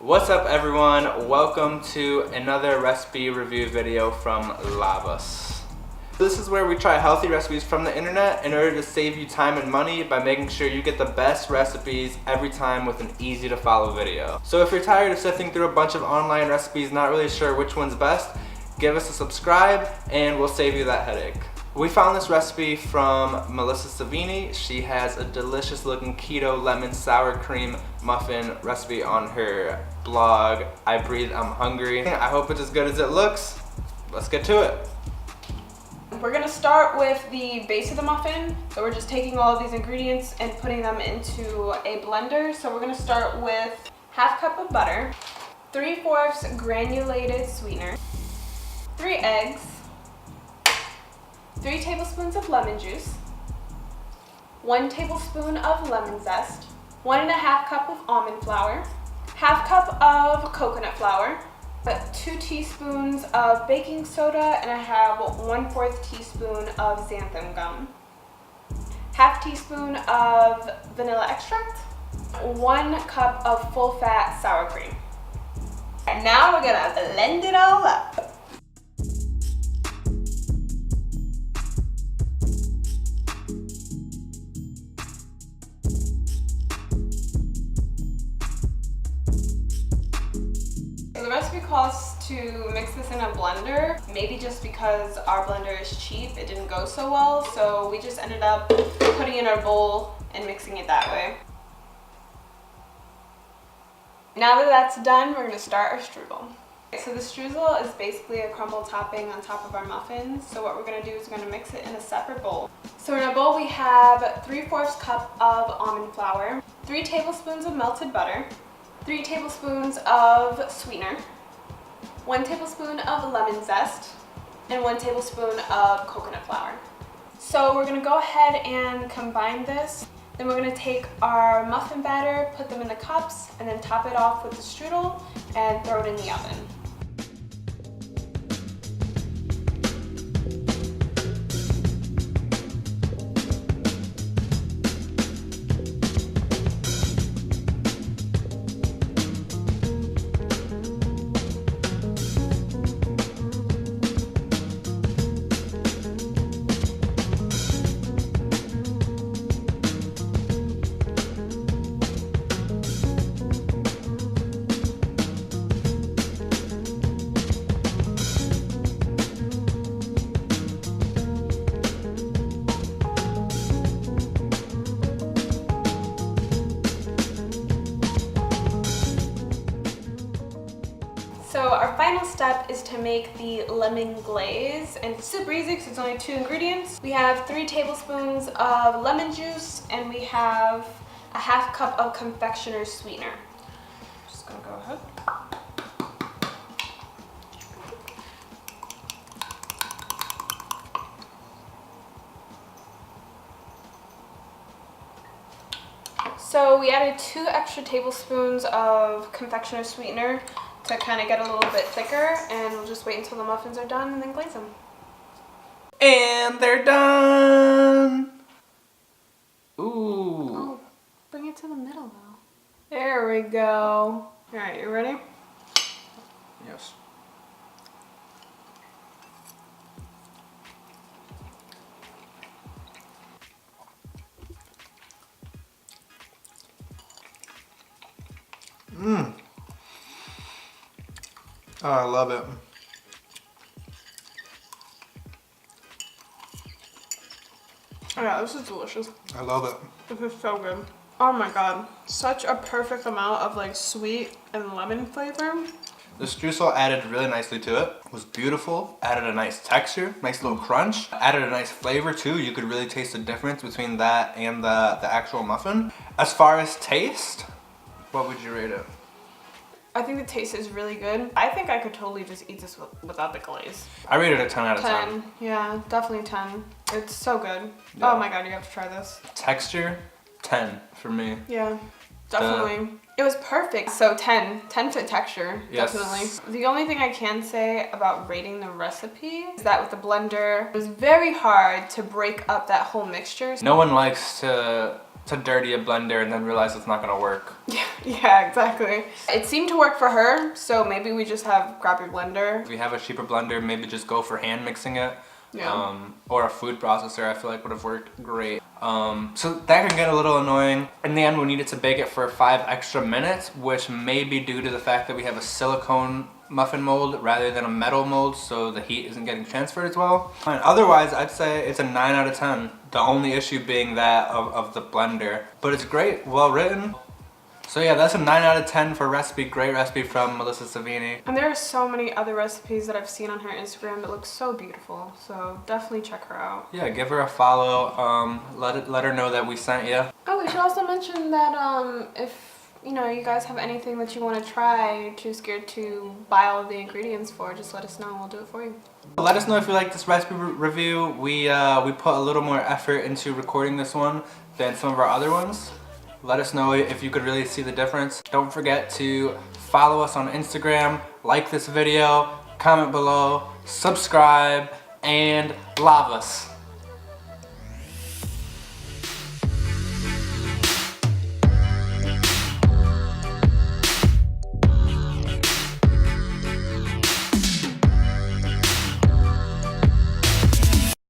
What's up everyone? Welcome to another recipe review video from Lavas. This is where we try healthy recipes from the internet in order to save you time and money by making sure you get the best recipes every time with an easy to follow video. So if you're tired of sifting through a bunch of online recipes not really sure which one's best, give us a subscribe and we'll save you that headache. We found this recipe from Mellisa Sevigny. She has a delicious looking keto lemon sour cream muffin recipe on her blog. I breathe, I'm hungry. I hope it's as good as it looks. Let's get to it. We're gonna start with the base of the muffin. So we're just taking all of these ingredients and putting them into a blender. So we're gonna start with half cup of butter, 3/4 granulated sweetener, 3 eggs, 3 tablespoons of lemon juice, 1 tablespoon of lemon zest, 1½ cup of almond flour, ½ cup of coconut flour, 2 teaspoons of baking soda, and I have 1/4 teaspoon of xanthan gum, ½ teaspoon of vanilla extract, 1 cup of full fat sour cream. And now we're gonna blend it all up. The recipe calls to mix this in a blender. Maybe just because our blender is cheap, it didn't go so well, so we just ended up putting it in our bowl and mixing it that way. Now that that's done, we're going to start our strudel. So the streusel is basically a crumble topping on top of our muffins. So what we're going to do is we're going to mix it in a separate bowl. So in our bowl we have 3/4 cup of almond flour, 3 tablespoons of melted butter, 3 tablespoons of sweetener, 1 tablespoon of lemon zest, and 1 tablespoon of coconut flour. So we're going to go ahead and combine this. Then we're going to take our muffin batter, put them in the cups, and then top it off with the strudel and throw it in the oven. So our final step is to make the lemon glaze, and it's super easy because it's only 2 ingredients. We have 3 tablespoons of lemon juice and we have a ½ cup of confectioner's sweetener. Just gonna go ahead. So we added 2 extra tablespoons of confectioner's sweetener to kind of get a little bit thicker, and we'll just wait until the muffins are done and then glaze them. And they're done! Ooh. Oh, bring it to the middle though. There we go. Alright, you ready? Yes. Mmm. Oh, I love it. Oh yeah, this is delicious. I love it. This is so good. Oh my god. Such a perfect amount of like sweet and lemon flavor. The streusel added really nicely to it. It was beautiful. Added a nice texture, nice little crunch. Added a nice flavor too. You could really taste the difference between that and the actual muffin. As far as taste, what would you rate it? I think the taste is really good. I think I could totally just eat this without the glaze. I rated it a 10 out of 10. 10. Yeah, definitely 10. It's so good. Yeah. Oh my god, you have to try this. Texture, 10 for me. Yeah, definitely. It was perfect. So 10 for texture, yes. definitely. The only thing I can say about rating the recipe is that with the blender, it was very hard to break up that whole mixture. No one likes to to dirty a blender and then realize it's not gonna work. Yeah, exactly. It seemed to work for her, so maybe we just have grab your blender. If you have a cheaper blender, maybe just go for hand mixing it. Yeah. Or a food processor, I feel like would have worked great. So that can get a little annoying. In the end, we needed to bake it for 5 extra minutes, which may be due to the fact that we have a silicone muffin mold rather than a metal mold, so the heat isn't getting transferred as well. And otherwise, I'd say it's a 9 out of 10. The only issue being that of the blender. But it's great, well written. So yeah, that's a 9 out of 10 for recipe. Great recipe from Mellisa Sevigny. And there are so many other recipes that I've seen on her Instagram that look so beautiful. So definitely check her out. Yeah, give her a follow. Let her know that we sent you. Oh, we should also mention that if you guys have anything that you want to try, you're too scared to buy all of the ingredients for, just let us know and we'll do it for you. Let us know if you like this recipe review. We put a little more effort into recording this one than some of our other ones. Let us know if you could really see the difference. Don't forget to follow us on Instagram, like this video, comment below, subscribe, and love us.